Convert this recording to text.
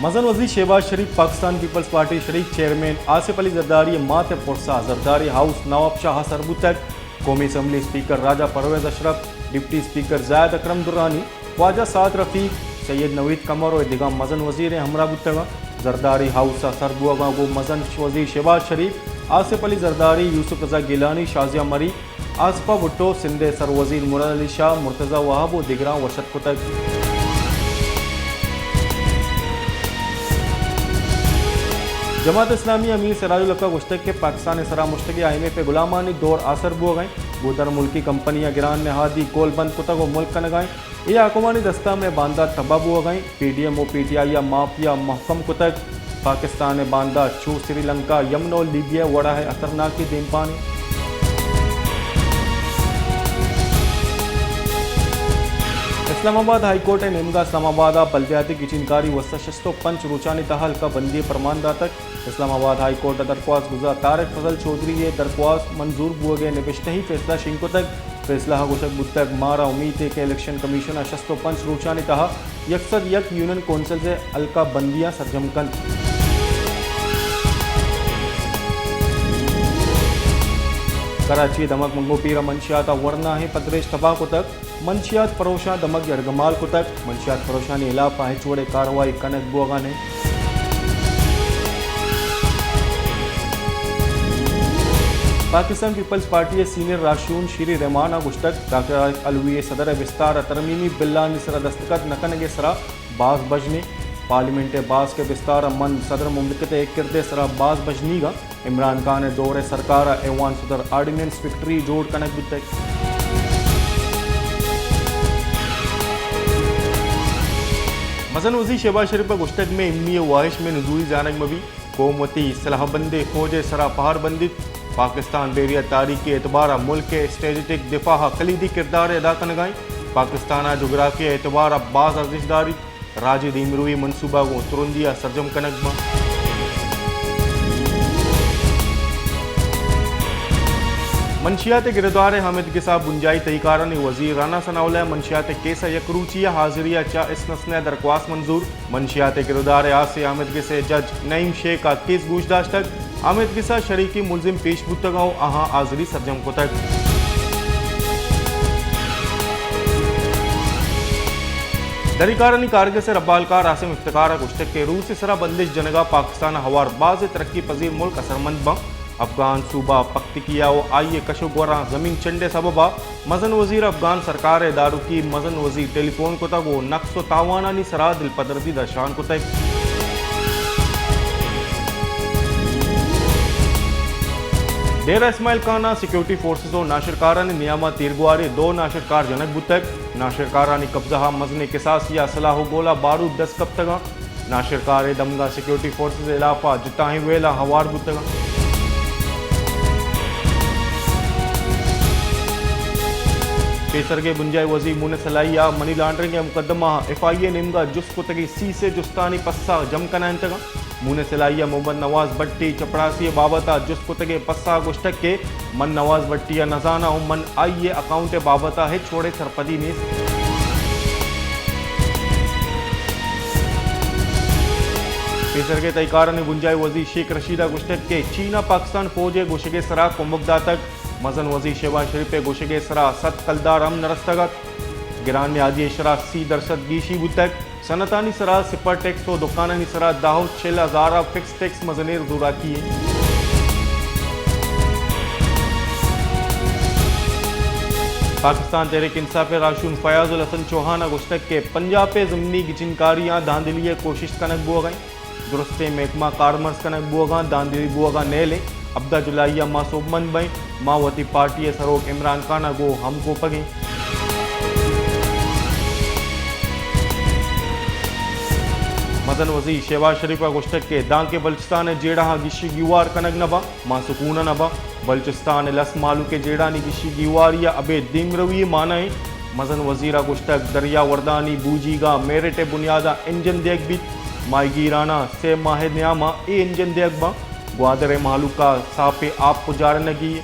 मजन वजी शहबाज शरीफ पाकिस्तान पीपल्स पार्टी शरीक चेयरमैन आसिफ अली जरदारी मात पुरसा जरदारी हाउस नवाब शाह सरबुतक कौमी असम्बली स्पीकर राजा परवेज अशरफ डिप्टी स्पीकर जायद अकरम दुर्रानी ख्वाजा साद रफ़ीक सैयद नवीद कमर और दिगा मजन वजीर हमरा बुतगा जरदारी हाउस सरबुआ गो मजन वजीर शहबाज शरीफ आसिफ अली जरदारी यूसुफ रजा गिलानी शाजिया मरी आसफा भुट्टो सिंधे सर वजीर मुराद अली शाह मुर्तज़ा वहाब और दिगरा वशत कुतक जमात इस्लामी अमीर सिराजुल हक गुश्तक के पाकिस्तान सरा मुश्तगी आईने पे गुलामानी दौर आसर बुआ गए गुदर मुल्की कंपनियां गिरान ने हादी गोल बंद कुतक और मुल्क कनगाएं ये आकुमानी दस्ता में बांदा तबाह बुआ गई PDM और PTI या माफिया महकम कुतक पाकिस्तान बांदा छू श्रीलंका यमन और लीबिया वड़ा है असरनाकी दिन पानी इस्लामाबाद हाईकोर्ट नेमगा इस्लामाबाद बल्दियाती किचनकारी व सशस्तो पंच रुचानी तहल का बंदी फरमानदा तक इस्लामाबाद हाईकोर्ट दरख्वास्त गुजार तारिक फजल चौधरी ये दरख्वास्त मंजूर बुए गए निविश्त ही फैसला शिंको तक फैसला गुशक बुतक मारा उम्मीद है कि इलेक्शन कमीशन शस्तो पंच रुचानी तहा यकसर यक यूनियन कौंसिल से अलका बंदियाँ सरजमकन कराची दमक मंगो पीरा मंशियात वरना है पदरेश तबाह को तक मंशियात फरोशा दमक यरगमाल को तक मंशियात फरोशा ने इलाफा है चोड़े कार्रवाई कनक बोगा ने पाकिस्तान पीपल्स पार्टी सीनियर राशून श्री रहमान गुश्तक डॉक्टर अलवी सदर विस्तार तरमीमी बिल्ला निसरा दस्तखत नकन सरा बाज बजने पार्लियामेंट बास के विस्तार मन सदर मुमलिकत एक किरदे सरा बाज बजनी का इमरान खान दौरे सरकार ऐवान सदर आर्डिनेंस विक्ट्री जोड़ कनक बुतक मजन वजी शहबाज शरीफ गुश्तक में इमनी वाहिश में नजूरी जानक में भी कौमती सलाहबंद फौज सरा पहाड़ बंदित पाकिस्तान बेरिया तारीखी एतबार मुल्क के स्ट्रेटेजिक दिफा कलीदी किरदार अदा कनगाई पाकिस्तान जोग्राफी एतबार बाज अर्जिशदारी राजिद इमरूई मनसूबा को तुरंदिया सरजम कनक मंशियात गिरदार हामिद के साथ बुंजाई तहीकारा ने वजीर राना सनाउल्ला मंशियात केसा यकरूचिया हाजिरिया चा इस नस्ने दरख्वास्त मंजूर मंशियात गिरदार आसे हामिद के से जज नईम शेख का केस गूशदाश्त तक हामिद के साथ शरीकी मुलजिम पेश बुतगाओ अहाँ हाजिरी सरजम को तक दरिकारनी कारगे से रब्बालकार आसिम इफ्तिकार गुश्तक के रूस सरा बंदिश जनगा पाकिस्तान हवार बाज तरक्की पजीर मुल्क असरमंद बं अफगान सूबा पख्तिकिया व आइए कशोगवरा जमीन चंडे सबबा मजन वजीर अफगान सरकार दारू की मजन वजीर टेलीफोन को तक वो नक्स तावाना सरा दिल पदरदी दर्शान को तक डेरा इस्माइल खाना सिक्योरिटी फोर्सेस और नाशिरकारा ने नियामा तीरगुआरे दो नाशिरकार जनक बुतक नाशिरकारा ने कब्जा मजने किसास या सलाह गोला बारूद 10 कब तक नाशिरकार दमगा सिक्योरिटी फोर्सेस इलाफा जुताही वेला हवार बुतगा पेसर के बुंजाई वजी मुन सलाइया मनी लॉन्ड्रिंग के मुकदमा FIA निमगा जुस को तगी सी से जुस्तानी पस्सा जम कनान तगा मुन सलाइया मोहम्मद नवाज भट्टी चपड़ासी बाबता जुस को तगे पस्सा गुश्तक के मन नवाज भट्टी या नजाना मन आइए अकाउंट बाबता है छोड़े सरपदी ने पेसर के तयकार ने बुंजाई वजी शेख रशीदा गुश्तक के चीना पाकिस्तान फौज गुशगे सरा कुमुकदा तक मजन वजी शहबाज शरीफ गुशगे सरा सत कलदार अम नरस्तगत गिरान ने आदि शरा सी दरसद गीशी बुतक सनतानी सरा सिपर टैक्स और दुकानी सरा दाहो 6000 फिक्स टैक्स मजनेर दूरा किए पाकिस्तान तहरीक इंसाफ राशून फयाजुल हसन चौहान गुश्तक के पंजाब पे जमनी गिचनकारियाँ दांदिली कोशिश कनक बुआ गई दुरुस्ते महकमा कारमर्स कनक बुआ दांदिली बुआ नेले अब्दा जुलाइया मासूमन बई मावती पार्टी सरोक इमरान खान गो हमको पगे मदन वजी शहबाज शरीफ गुश्तक के दांके बलचिस्तान जेड़ा गिशी गिवार कनक नबा मासुकून नबा बलचिस्तान लस मालू के जेड़ा नी गिशी गिवार या अबे दिमरवी मानाए मजन वजीरा गुश्तक दरिया वर्दानी बूजीगा मेरटे बुनियादा इंजन देख भी माईगीराना से माह न्यामा ए इंजन देख बा ग्वादर मालूका सापे आप पुजार नगी